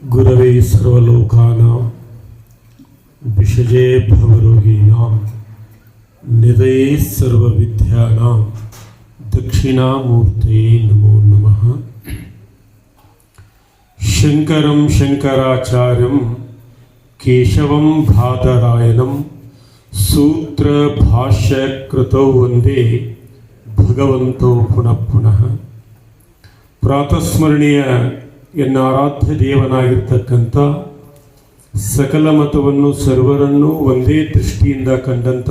ಗುರವೇ ಸರ್ವಲೋಕಾನಾಂ ವಿಷಜೇ ಭವರೋಗಿಣಾಂ ನಿಧಯೇ ಸರ್ವವಿದ್ಯಾನಾಂ ದಕ್ಷಿಣಾಮೂರ್ತಯೇ ನಮೋ ನಮಃ. ಶಂಕರಂ ಶಂಕರಾಚಾರ್ಯಂ ಕೇಶವಂ ಬಾದರಾಯಣಂ ಸೂತ್ರ ಭಾಷ್ಯ ಕೃತೌ ವಂದೇ ಭಗವಂತೋ ಪುನಃ ಪುನಃ. ಪ್ರಾತಸ್ಮರಣೀಯ ಆರಾಧ್ಯ ದೇವನಾಗಿರ್ತಕ್ಕಂಥ ಸಕಲ ಮತವನ್ನು ಸರ್ವರನ್ನು ಒಂದೇ ದೃಷ್ಟಿಯಿಂದ ಕಂಡಂಥ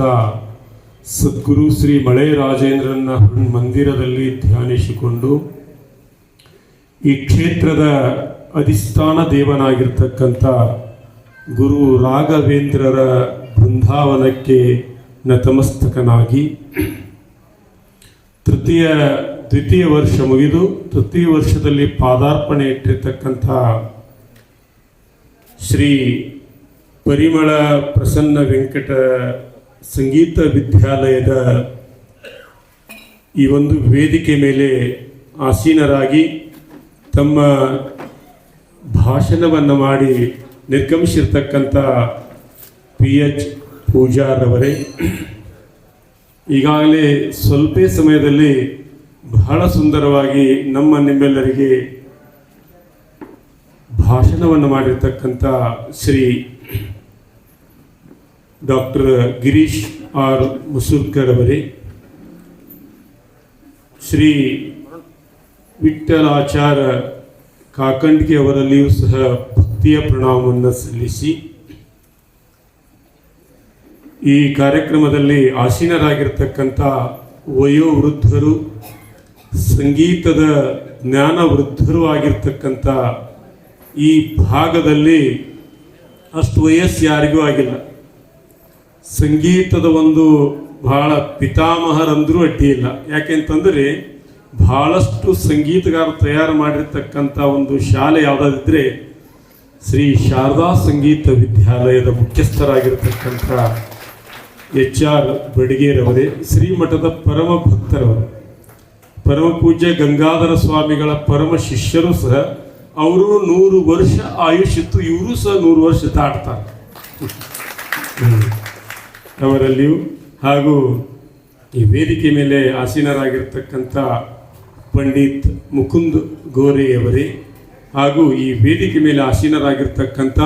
ಸದ್ಗುರು ಶ್ರೀ ಮಳೆ ರಾಜೇಂದ್ರನ ಮಂದಿರದಲ್ಲಿ ಧ್ಯಾನಿಸಿಕೊಂಡು ಈ ಕ್ಷೇತ್ರದ ಅಧಿಷ್ಠಾನ ದೇವನಾಗಿರ್ತಕ್ಕಂಥ ಗುರು ರಾಘವೇಂದ್ರರ ಬೃಂದಾವನಕ್ಕೆ ನತಮಸ್ತಕನಾಗಿ ದ್ವಿತೀಯ ವರ್ಷ ಮುಗಿದು ತೃತೀಯ ವರ್ಷದಲ್ಲಿ ಪಾದಾರ್ಪಣೆ ಇಟ್ಟಿರ್ತಕ್ಕಂಥ ಶ್ರೀ ಪರಿಮಳ ಪ್ರಸನ್ನ ವೆಂಕಟ ಸಂಗೀತ ವಿದ್ಯಾಲಯದ ಈ ಒಂದು ವೇದಿಕೆ ಮೇಲೆ ಆಸೀನರಾಗಿ ತಮ್ಮ ಭಾಷಣವನ್ನು ಮಾಡಿ ನಿರ್ಗಮಿಸಿರ್ತಕ್ಕಂಥ PH ಪೂಜಾರವರೇ, ಈಗಾಗಲೇ ಸ್ವಲ್ಪ ಸಮಯದಲ್ಲಿ ಬಹಳ ಸುಂದರವಾಗಿ ನಿಮ್ಮೆಲ್ಲರಿಗೆ ಭಾಷಣವನ್ನು ಮಾಡಿರ್ತಕ್ಕಂಥ ಶ್ರೀ ಡಾಕ್ಟರ್ ಗಿರೀಶ್ ಆರ್ ಮುಸುರ್ಕರ್ ಅವರೇ, ಶ್ರೀ ವಿಠ್ಠಲಾಚಾರ್ಯ ಕಾಕಂಡ್ಗೆ ಅವರಲ್ಲಿಯೂ ಸಹ ಭಕ್ತಿಯ ಪ್ರಣಾಮವನ್ನು ಸಲ್ಲಿಸಿ, ಈ ಕಾರ್ಯಕ್ರಮದಲ್ಲಿ ಆಸೀನರಾಗಿರ್ತಕ್ಕಂಥ ವಯೋವೃದ್ಧರು, ಸಂಗೀತದ ಜ್ಞಾನ ವೃದ್ಧರು ಆಗಿರ್ತಕ್ಕಂಥ ಈ ಭಾಗದಲ್ಲಿ ಅಷ್ಟು ವಯಸ್ಸು ಯಾರಿಗೂ ಆಗಿಲ್ಲ. ಸಂಗೀತದ ಒಂದು ಬಹಳ ಪಿತಾಮಹರಂದ್ರೂ ಅಡ್ಡಿ ಇಲ್ಲ. ಯಾಕೆಂತಂದರೆ ಬಹಳಷ್ಟು ಸಂಗೀತಗಾರರು ತಯಾರು ಮಾಡಿರ್ತಕ್ಕಂಥ ಒಂದು ಶಾಲೆ ಯಾವುದಾದಿದ್ರೆ ಶ್ರೀ ಶಾರದಾ ಸಂಗೀತ ವಿದ್ಯಾಲಯದ ಮುಖ್ಯಸ್ಥರಾಗಿರ್ತಕ್ಕಂಥ HR ಬಡಿಗೇರವರೇ, ಶ್ರೀಮಠದ ಪರಮ ಭಕ್ತರವರು, ಪರಮ ಪೂಜ್ಯ ಗಂಗಾಧರ ಸ್ವಾಮಿಗಳ ಪರಮ ಶಿಷ್ಯರು ಸಹ. ಅವರು 100 ವರ್ಷ ಆಯುಷ್ಯಿತ್ತು, ಇವರು ಸಹ 100 ವರ್ಷ ದಾಟ್ತಾರೆ ಅವರಲ್ಲಿಯೂ. ಹಾಗೂ ಈ ವೇದಿಕೆ ಮೇಲೆ ಆಸೀನರಾಗಿರ್ತಕ್ಕಂಥ ಪಂಡಿತ್ ಮುಕುಂದ್ ಗೋರೆಯವರೇ, ಹಾಗೂ ಈ ವೇದಿಕೆ ಮೇಲೆ ಆಸೀನರಾಗಿರ್ತಕ್ಕಂಥ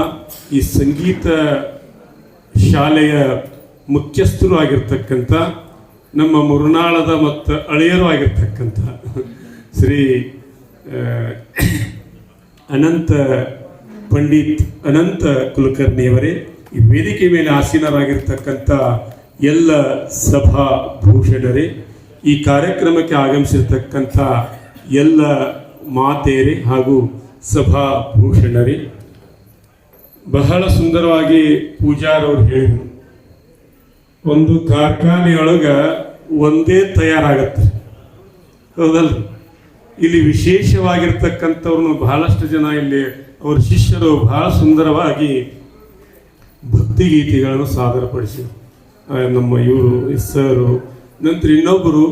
ಈ ಸಂಗೀತ ಶಾಲೆಯ ಮುಖ್ಯಸ್ಥರು ಆಗಿರ್ತಕ್ಕಂಥ ನಮ್ಮ ಮುರುನಾಳದ ಮತ್ತು ಅಳೆಯರು ಆಗಿರ್ತಕ್ಕಂಥ ಶ್ರೀ ಪಂಡಿತ್ ಅನಂತ ಕುಲಕರ್ಣಿಯವರೇ, ಈ ವೇದಿಕೆ ಮೇಲೆ ಆಸೀನರಾಗಿರ್ತಕ್ಕಂಥ ಎಲ್ಲ ಸಭಾ ಭೂಷಣರೇ, ಈ ಕಾರ್ಯಕ್ರಮಕ್ಕೆ ಆಗಮಿಸಿರ್ತಕ್ಕಂಥ ಎಲ್ಲ ಮಾತೆಯರೇ ಹಾಗೂ ಸಭಾ ಭೂಷಣರೇ, ಬಹಳ ಸುಂದರವಾಗಿ ಪೂಜಾರವರು ಹೇಳಿದರು, ಒಂದು ಕಾರ್ಖಾನೆಯೊಳಗೆ ಒಂದೇ ತಯಾರಾಗತ್ತೆ, ಹೌದಲ್ರಿ? ಇಲ್ಲಿ ವಿಶೇಷವಾಗಿರ್ತಕ್ಕಂಥವ್ರನ್ನು ಬಹಳಷ್ಟು ಜನ ಇಲ್ಲಿ ಅವ್ರ ಶಿಷ್ಯರು ಬಹಳ ಸುಂದರವಾಗಿ ಭಕ್ತಿಗೀತೆಗಳನ್ನು ಸಾದರಪಡಿಸಿ, ನಮ್ಮ ಇವರು ಸರು, ನಂತರ ಇನ್ನೊಬ್ಬರು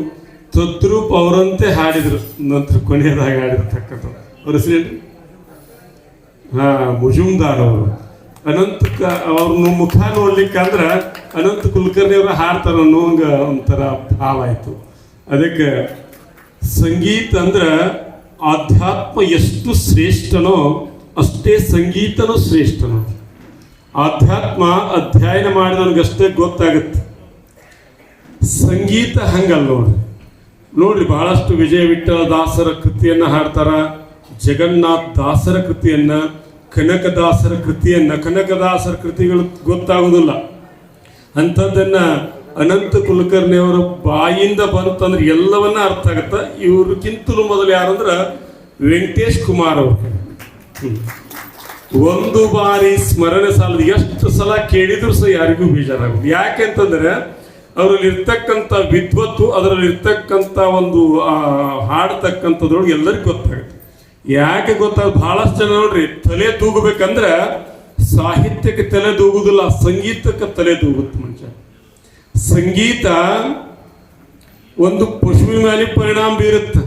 ತದ್ರೂಪ್ ಅವರಂತೆ ಹಾಡಿದರು, ನಂತರ ಕೊನೆಯದಾಗಿ ಹಾಡಿರ್ತಕ್ಕಂಥ ಅವ್ರ ಹೆಸರೇನು? ಮುಜುಮ್ದಾರ್ ಅವರು. ಅವ್ರನ್ನ ಮುಖ ನೋಡ್ಲಿಕ್ಕಂದ್ರೆ ಅನಂತ ಕುಲಕರ್ಣಿ ಅವರು ಹಾಡ್ತಾರ ಅನ್ನೋಂಗ ಒಂಥರ ಭಾವ ಆಯಿತು. ಅದಕ್ಕೆ ಸಂಗೀತ ಅಂದ್ರೆ ಆಧ್ಯಾತ್ಮ ಎಷ್ಟು ಶ್ರೇಷ್ಠನೋ ಅಷ್ಟೇ ಸಂಗೀತನೂ ಶ್ರೇಷ್ಠನೋ. ಆಧ್ಯಾತ್ಮ ಅಧ್ಯಯನ ಮಾಡಿದವನಿಗಷ್ಟೇ ಗೊತ್ತಾಗುತ್ತೆ, ಸಂಗೀತ ಹಂಗಲ್ಲ ನೋಡ್ರಿ. ಬಹಳಷ್ಟು ವಿಜಯ ವಿಠ್ಠಲ ದಾಸರ ಕೃತಿಯನ್ನು ಹಾಡ್ತಾರ, ಜಗನ್ನಾಥ್ ದಾಸರ ಕೃತಿಯನ್ನ, ಕನಕದಾಸರ ಕೃತಿಯನ್ನ. ಕನಕದಾಸರ ಕೃತಿಗಳು ಗೊತ್ತಾಗೋದಿಲ್ಲ, ಅಂಥದ್ದನ್ನ ಅನಂತ ಕುಲಕರ್ಣಿಯವರ ಬಾಯಿಂದ ಬಂತಂದ್ರೆ ಎಲ್ಲವನ್ನ ಅರ್ಥ ಆಗತ್ತೆ. ಇವ್ರಿಗಿಂತಲೂ ಮೊದಲು ಯಾರಂದ್ರೆ ವೆಂಕಟೇಶ್ ಕುಮಾರ್ ಅವರು. ಒಂದು ಬಾರಿ ಸ್ಮರಣೆ ಸಾಲದು, ಎಷ್ಟು ಸಲ ಕೇಳಿದ್ರು ಸಹ ಯಾರಿಗೂ ಬೇಜಾರಾಗುದು. ಯಾಕೆಂತಂದ್ರೆ ಅವರಲ್ಲಿ ಇರ್ತಕ್ಕಂಥ ವಿದ್ವತ್ತು, ಅದರಲ್ಲಿ ಇರ್ತಕ್ಕಂಥ ಒಂದು ಹಾಡ್ತಕ್ಕಂಥದ್ರೊಳಗೆ ಎಲ್ಲರಿಗೂ ಗೊತ್ತಾಗುತ್ತೆ. ಯಾಕೆ ಬಹಳಷ್ಟು ಜನ ನೋಡ್ರಿ, ತಲೆ ತೂಗಬೇಕಂದ್ರೆ ಸಾಹಿತ್ಯಕ್ಕೆ ತಲೆ ತೂಗುದಿಲ್ಲ, ಸಂಗೀತಕ್ಕೆ ತಲೆ ತೂಗುತ್ತೆ ಮನುಷ್ಯ. ಸಂಗೀತ ಒಂದು ಪಶುವಿನ ಮೇಲೆ ಪರಿಣಾಮ ಬೀರುತ್ತೆ.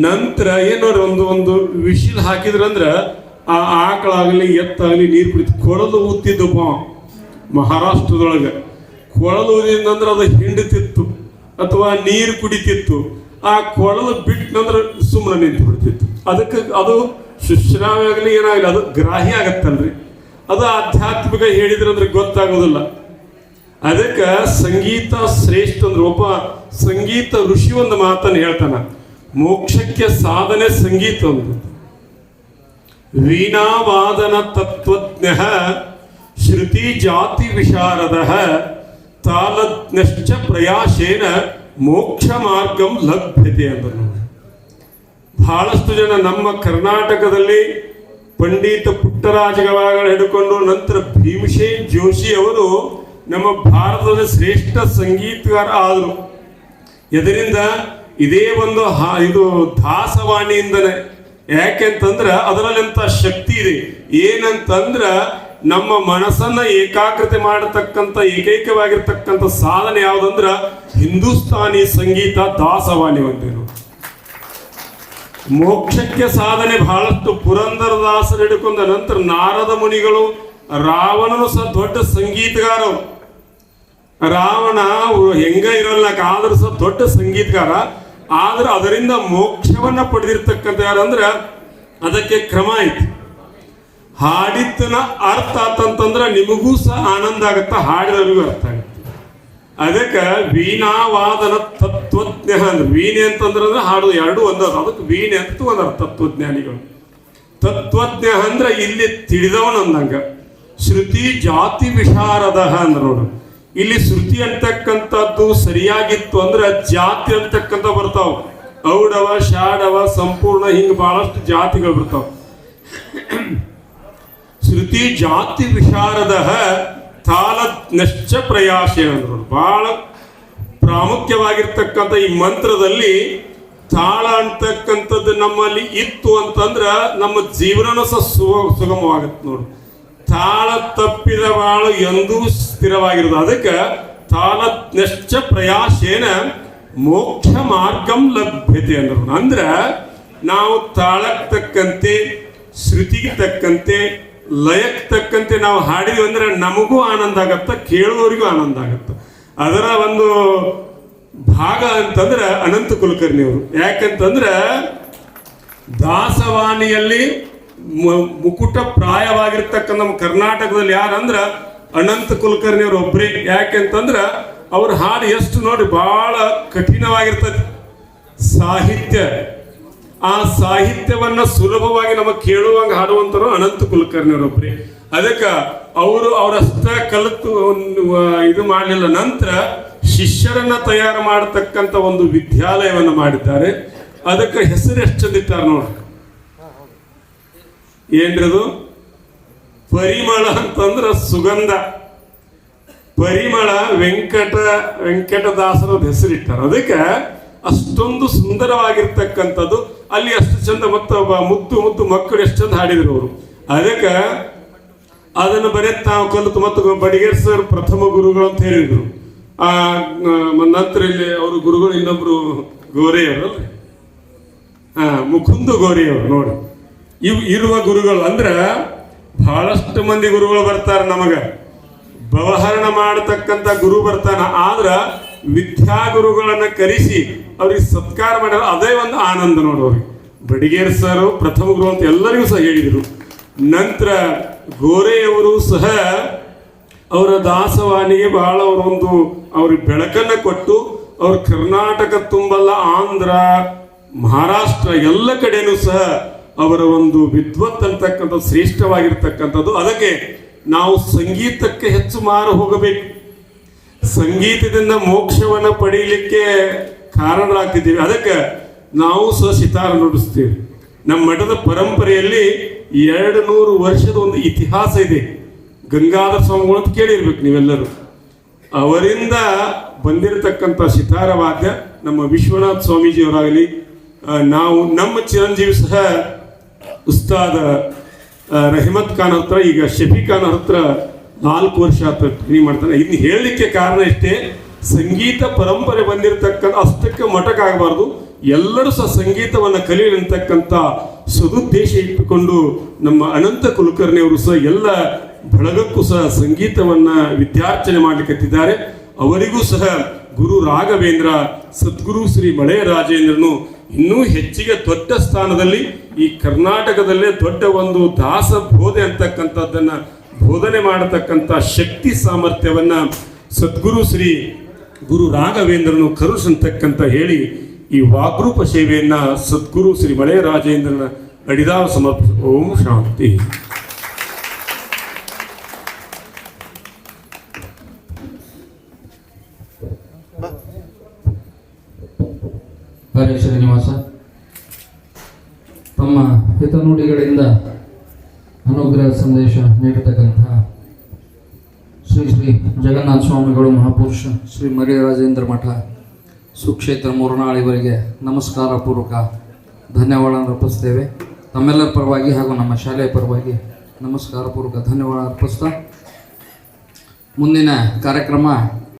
ನಂತರ ಏನೋರಿ ಒಂದು ವಿಶಿಲ್ ಹಾಕಿದ್ರಂದ್ರೆ ಆ ಆಕಳಾಗಲಿ ಎತ್ತಾಗಲಿ ನೀರು ಕುಡಿತು. ಕೊಳಲು ಊತ್ತಿದ್ದಪ್ಪ ಮಹಾರಾಷ್ಟ್ರದೊಳಗೆ. ಕೊಳಲು ಊದಿಂದಂದ್ರೆ ಅದು ಹಿಂಡ್ತಿತ್ತು ಅಥವಾ ನೀರು ಕುಡಿತಿತ್ತು. ಆ ಕೊಳಲು ಬಿಟ್ಟನಂದ್ರೆ ಸುಮ್ಮನೆ ನಿಂತು ಬಿಡ್ತಿತ್ತು. ಅದಕ್ಕೆ ಅದು ಶುಶ್ರಾವ್ಯ ಆಗಲಿ ಏನಾಗಲಿ ಅದು ಗ್ರಾಹ್ಯ ಆಗತ್ತಲ್ರಿ. ಅದು ಆಧ್ಯಾತ್ಮಿಕ ಹೇಳಿದ್ರಂದ್ರೆ ಗೊತ್ತಾಗೋದಿಲ್ಲ. ಅದಕ್ಕೆ ಸಂಗೀತ ಶ್ರೇಷ್ಠ ಅಂದ್ರೆ ಒಬ್ಬ ಸಂಗೀತ ಋಷಿ ಒಂದು ಮಾತನ್ನು ಹೇಳ್ತಾನ, ಮೋಕ್ಷಕ್ಕೆ ಸಾಧನೆ ಸಂಗೀತ ಒಂದು. ವೀಣಾವಾದನ ತತ್ವಜ್ಞ ಶ್ರುತಿ ಜಾತಿ ವಿಶಾರದ ತಾಲಜ್ಞಶ್ಚ ಪ್ರಯಾಸೇನ ಮೋಕ್ಷ ಮಾರ್ಗಂ ಲಭ್ಯತೆ ಅಂದರು. ಬಹಳಷ್ಟು ಜನ ನಮ್ಮ ಕರ್ನಾಟಕದಲ್ಲಿ ಪಂಡಿತ ಪುಟ್ಟರಾಜ ಗವಾಯಿಗಳು ಹಿಡ್ಕೊಂಡು ನಂತರ ಭೀಮಸೇನ್ ಜೋಶಿ ಅವರು ನಮ್ಮ ಭಾರತದ ಶ್ರೇಷ್ಠ ಸಂಗೀತಗಾರ ಆದರು. ಇದರಿಂದ ಇದೇ ಒಂದು ಇದು ದಾಸವಾಣಿಯಿಂದನೇ. ಯಾಕೆಂತಂದ್ರೆ ಅದರಲ್ಲಿಂತ ಶಕ್ತಿ ಇದೆ. ಏನಂತಂದ್ರ ನಮ್ಮ ಮನಸ್ಸನ್ನ ಏಕಾಗ್ರತೆ ಮಾಡತಕ್ಕಂಥ ಏಕೈಕವಾಗಿರ್ತಕ್ಕಂಥ ಸಾಧನೆ ಯಾವುದಂದ್ರ ಹಿಂದೂಸ್ತಾನಿ ಸಂಗೀತ ದಾಸವಾಣಿ ಒಂದೇನು. ಮೋಕ್ಷಕ್ಕೆ ಸಾಧನೆ ಬಹಳಷ್ಟು. ಪುರಂದರದಾಸರು ಹಿಡ್ಕೊಂಡ ನಂತರ ನಾರದ ಮುನಿಗಳು, ರಾವಣನು ಸಹ ದೊಡ್ಡ ಸಂಗೀತಗಾರ. ರಾವಣ ಹೆಂಗ ಇರಲ್ಲ ಆದ್ರೂ ಸಹ ದೊಡ್ಡ ಸಂಗೀತಗಾರ. ಆದ್ರೆ ಅದರಿಂದ ಮೋಕ್ಷವನ್ನ ಪಡೆದಿರ್ತಕ್ಕಂಥ ಯಾರಂದ್ರ ಅದಕ್ಕೆ ಕ್ರಮ ಐತಿ. ಹಾಡಿದ್ದನ ಅರ್ಥ ಆತಂತಂದ್ರ ನಿಮಗೂ ಸಹ ಆನಂದ ಆಗತ್ತ, ಹಾಡಿದವರಿಗೂ ಅರ್ಥ ಆಗತ್ತೆ. ಅದಕ್ಕೆ ವೀಣಾವಾದನ ತತ್ವಜ್ಞ ಅಂದ್ರೆ ವೀಣೆ ಅಂತಂದ್ರೆ ಹಾಡೋದು ಎರಡು ಒಂದದ. ಅದಕ್ಕೆ ವೀಣೆ ಅಂತ ಒಂದರ ತತ್ವಜ್ಞಾನಿಗಳು. ತತ್ವಜ್ಞ ಅಂದ್ರೆ ಇಲ್ಲಿ ತಿಳಿದವನ ಅಂದಂಗ. ಶ್ರುತಿ ಜಾತಿ ವಿಶಾರದ ಅಂದ್ರೆ ನೋಡು, ಇಲ್ಲಿ ಶ್ರುತಿ ಅಂತಕ್ಕಂಥದ್ದು ಸರಿಯಾಗಿತ್ತು ಅಂದ್ರೆ ಜಾತಿ ಅಂತಕ್ಕಂಥ ಬರ್ತಾವ. ಔಡವ, ಶಾಡವ, ಸಂಪೂರ್ಣ, ಹಿಂಗ ಬಹಳಷ್ಟು ಜಾತಿಗಳು ಬರ್ತಾವ. ಶ್ರುತಿ ಜಾತಿ ವಿಶಾರದ ತಾಲಜ್ಞಶ್ಚ ಪ್ರಯಾಸೆ ಅಂದ್ರು. ಬಹಳ ಪ್ರಾಮುಖ್ಯವಾಗಿರ್ತಕ್ಕಂಥ ಈ ಮಂತ್ರದಲ್ಲಿ ತಾಳ ಅಂತಕ್ಕಂಥದ್ದು ನಮ್ಮಲ್ಲಿ ಇತ್ತು ಅಂತಂದ್ರ ನಮ್ಮ ಜೀವನನೂ ಸಹ ಸುಗಮವಾಗತ್ತೆ ನೋಡು. ತಾಳ ತಪ್ಪಿದ ಬಾಳು ಎಂದೂ ಸ್ಥಿರವಾಗಿರೋದು. ಅದಕ್ಕೆ ತಾಲಜ್ಞಶ್ಚ ಪ್ರಯಾಸೇನ ಮೋಕ್ಷ ಮಾರ್ಗಂ ಲಭ್ಯತೆ ಅಂದ್ರು. ಅಂದ್ರ ನಾವು ತಾಳಕ್ಕೆ ತಕ್ಕಂತೆ, ಶ್ರುತಿಗೆ ತಕ್ಕಂತೆ, ಲಯಕ್ಕೆ ತಕ್ಕಂತೆ ನಾವು ಹಾಡಿದ್ವಿ ಅಂದ್ರೆ ನಮಗೂ ಆನಂದ ಆಗತ್ತ, ಕೇಳುವವರಿಗೂ ಆನಂದ ಆಗತ್ತ. ಅದರ ಒಂದು ಭಾಗ ಅಂತಂದ್ರೆ ಅನಂತ ಕುಲಕರ್ಣಿ ಅವರು. ಯಾಕಂತಂದ್ರ ದಾಸವಾಣಿಯಲ್ಲಿ ಮುಕುಟ ಪ್ರಾಯವಾಗಿರ್ತಕ್ಕಂಥ ನಮ್ಮ ಕರ್ನಾಟಕದಲ್ಲಿ ಯಾರಂದ್ರ ಅನಂತ ಕುಲಕರ್ಣಿ ಅವರು ಒಬ್ಬರೇ. ಯಾಕೆಂತಂದ್ರ ಅವ್ರ ಹಾಡು ಎಷ್ಟು ನೋಡಿ ಬಹಳ ಕಠಿಣವಾಗಿರ್ತದೆ ಸಾಹಿತ್ಯ. ಆ ಸಾಹಿತ್ಯವನ್ನ ಸುಲಭವಾಗಿ ನಮಗೆ ಕೇಳುವಂಗ ಹಾಡುವಂತರು ಅನಂತ ಕುಲಕರ್ಣಿ ಅವರೊಬ್ಬರೇ. ಅದಕ್ಕೆ ಅವರಷ್ಟ ಕಲಿತು ಇದು ಮಾಡಲಿಲ್ಲ. ನಂತರ ಶಿಷ್ಯರನ್ನ ತಯಾರು ಮಾಡತಕ್ಕಂಥ ಒಂದು ವಿದ್ಯಾಲಯವನ್ನು ಮಾಡಿದ್ದಾರೆ. ಅದಕ್ಕೆ ಹೆಸರು ಎಷ್ಟು ಚಂದಿಟ್ಟಾರ ನೋಡಿ. ಏನ್ರದು? ಪರಿಮಳ ಅಂತಂದ್ರ ಸುಗಂಧ. ಪರಿಮಳ ವೆಂಕಟದಾಸರ ಹೆಸರಿಟ್ಟಾರ. ಅದಕ್ಕೆ ಅಷ್ಟೊಂದು ಸುಂದರವಾಗಿರ್ತಕ್ಕಂಥದ್ದು. ಅಲ್ಲಿ ಅಷ್ಟು ಚಂದ ಮತ್ತು ಮುದ್ದು ಮುದ್ದು ಮಕ್ಕಳು ಎಷ್ಟು ಚಂದ ಹಾಡಿದ್ರು ಅವರು. ಅದಕ್ಕೆ ಅದನ್ನು ಬರೀ ತಾವು ಕಲಿತು ಮತ್ತು ಬಡಿಗೇರ್ ಸರ್ ಪ್ರಥಮ ಗುರುಗಳು ಅಂತ ಹೇಳಿದ್ರು. ನಂತರ ಇಲ್ಲಿ ಅವರು ಗುರುಗಳು ಇನ್ನೊಬ್ರು ಗೋರೆಯವರು, ಮುಕುಂದ ಗೋರೆಯವರು ನೋಡಿ. ಇರುವ ಗುರುಗಳು ಅಂದ್ರ ಬಹಳಷ್ಟು ಮಂದಿ ಗುರುಗಳು ಬರ್ತಾರ. ನಮಗ ವ್ಯವಹರಣ ಮಾಡತಕ್ಕಂಥ ಗುರು ಬರ್ತಾನ. ಆದ್ರ ವಿದ್ಯಾಗುರುಗಳನ್ನ ಕರೆಸಿ ಅವ್ರಿಗೆ ಸತ್ಕಾರ ಮಾಡ್ಯಾರ. ಅದೇ ಒಂದು ಆನಂದ ನೋಡೋರಿಗೆ. ಬಡಿಗೇರ್ ಸರ್ ಪ್ರಥಮ ಗುರು ಅಂತ ಎಲ್ಲರಿಗೂ ಸಹ ಹೇಳಿದರು. ನಂತರ ಗೋರೆಯವರು ಸಹ ಅವರ ದಾಸವಾಣಿಗೆ ಬಹಳ ಅವರೊಂದು ಅವ್ರಿಗೆ ಬೆಳಕನ್ನ ಕೊಟ್ಟು ಅವ್ರ ಕರ್ನಾಟಕ ತುಂಬಲ್ಲ, ಆಂಧ್ರ, ಮಹಾರಾಷ್ಟ್ರ ಎಲ್ಲ ಕಡೆನೂ ಸಹ ಅವರ ಒಂದು ವಿದ್ವತ್ ಅಂತಕ್ಕಂಥ ಶ್ರೇಷ್ಠವಾಗಿರ್ತಕ್ಕಂಥದ್ದು. ಅದಕ್ಕೆ ನಾವು ಸಂಗೀತಕ್ಕೆ ಹೆಚ್ಚು ಮಾರು ಹೋಗಬೇಕು. ಸಂಗೀತದಿಂದ ಮೋಕ್ಷವನ್ನ ಪಡೀಲಿಕ್ಕೆ ಕಾರಣರಾಗ್ತಿದ್ದೀವಿ. ಅದಕ್ಕೆ ನಾವು ಸಹ ಸಿತಾರ ನುಡಿಸ್ತೀವಿ. ನಮ್ಮ ಮಠದ ಪರಂಪರೆಯಲ್ಲಿ 200 ವರ್ಷದ ಒಂದು ಇತಿಹಾಸ ಇದೆ. ಗಂಗಾಧರ ಸ್ವಾಮಿಗಳು ಅಂತ ಕೇಳಿರ್ಬೇಕು ನೀವೆಲ್ಲರೂ. ಅವರಿಂದ ಬಂದಿರತಕ್ಕಂಥ ಸಿತಾರ ವಾದ್ಯ ನಮ್ಮ ವಿಶ್ವನಾಥ ಸ್ವಾಮೀಜಿಯವರಾಗಲಿ, ನಾವು ನಮ್ಮ ಚಿರಂಜೀವಿ ಸಹ ಉಸ್ತಾದ ರಹಮತ್ ಖಾನ್ ಹತ್ರ, ಈಗ ಶಫಿ ಖಾನ್ ಹತ್ರ 4 ವರ್ಷ ಟ್ರೈನಿಂಗ್ ಮಾಡ್ತಾನೆ. ಇನ್ನು ಹೇಳಲಿಕ್ಕೆ ಕಾರಣ ಇಷ್ಟೇ, ಸಂಗೀತ ಪರಂಪರೆ ಬಂದಿರತಕ್ಕಂಥ ಅಷ್ಟಕ್ಕೆ ಮಠಕ್ಕಾಗಬಾರ್ದು, ಎಲ್ಲರೂ ಸಹ ಸಂಗೀತವನ್ನು ಕಲಿಯಲಿರ್ತಕ್ಕಂಥ ಸದುದ್ದೇಶ ಇಟ್ಟುಕೊಂಡು ನಮ್ಮ ಅನಂತ ಕುಲಕರ್ಣಿಯವರು ಸಹ ಎಲ್ಲ ಬಳಗಕ್ಕೂ ಸಹ ಸಂಗೀತವನ್ನು ವಿದ್ಯಾರ್ಚನೆ ಮಾಡಲಿಕ್ಕತ್ತಿದ್ದಾರೆ. ಅವರಿಗೂ ಸಹ ಗುರು ರಾಘವೇಂದ್ರ ಸದ್ಗುರು ಶ್ರೀ ಮಳೆಯ ರಾಜೇಂದ್ರನು ಇನ್ನೂ ಹೆಚ್ಚಿಗೆ ದೊಡ್ಡ ಸ್ಥಾನದಲ್ಲಿ ಈ ಕರ್ನಾಟಕದಲ್ಲೇ ದೊಡ್ಡ ಒಂದು ದಾಸ ಬೋಧೆ ಅಂತಕ್ಕಂಥದ್ದನ್ನು ಬೋಧನೆ ಮಾಡತಕ್ಕಂಥ ಶಕ್ತಿ ಸಾಮರ್ಥ್ಯವನ್ನ ಸದ್ಗುರು ಶ್ರೀ ಗುರು ರಾಘವೇಂದ್ರನು ಕರುಣಿಸತಕ್ಕಂತ ಹೇಳಿ ಈ ವಾಗ್ರೂಪ ಸೇವೆಯನ್ನ ಸದ್ಗುರು ಶ್ರೀ ಮಳೆಯ ರಾಜೇಂದ್ರನ ಅಡಿದಾರ ಸಮರ್ಪ. ಓಂ ಶಾಂತಿ. ಹರೇ ಶ್ರೀನಿವಾಸ, ತಮ್ಮ ಹಿತನುಡಿಗಳಿಂದ ಅನುಗ್ರಹ ಸಂದೇಶ ನೀಡತಕ್ಕಂತಹ ಶ್ರೀ ಶ್ರೀ ಜಗನ್ನಾಥ ಸ್ವಾಮಿಗಳು ಮಹಾಪುರುಷ ಶ್ರೀ ಮರಿಯ ರಾಜೇಂದ್ರ ಮಠ ಸುಕ್ಷೇತ್ರ ಮೂರ್ನಾಳಿವರಿಗೆ ನಮಸ್ಕಾರ ಪೂರ್ವಕ ಧನ್ಯವಾದ ಅರ್ಪಿಸ್ತೇವೆ. ತಮ್ಮೆಲ್ಲರ ಪರವಾಗಿ ಹಾಗೂ ನಮ್ಮ ಶಾಲೆಯ ಪರವಾಗಿ ನಮಸ್ಕಾರ ಪೂರ್ವಕ ಧನ್ಯವಾದ ಅರ್ಪಿಸ್ತಾ ಮುಂದಿನ ಕಾರ್ಯಕ್ರಮ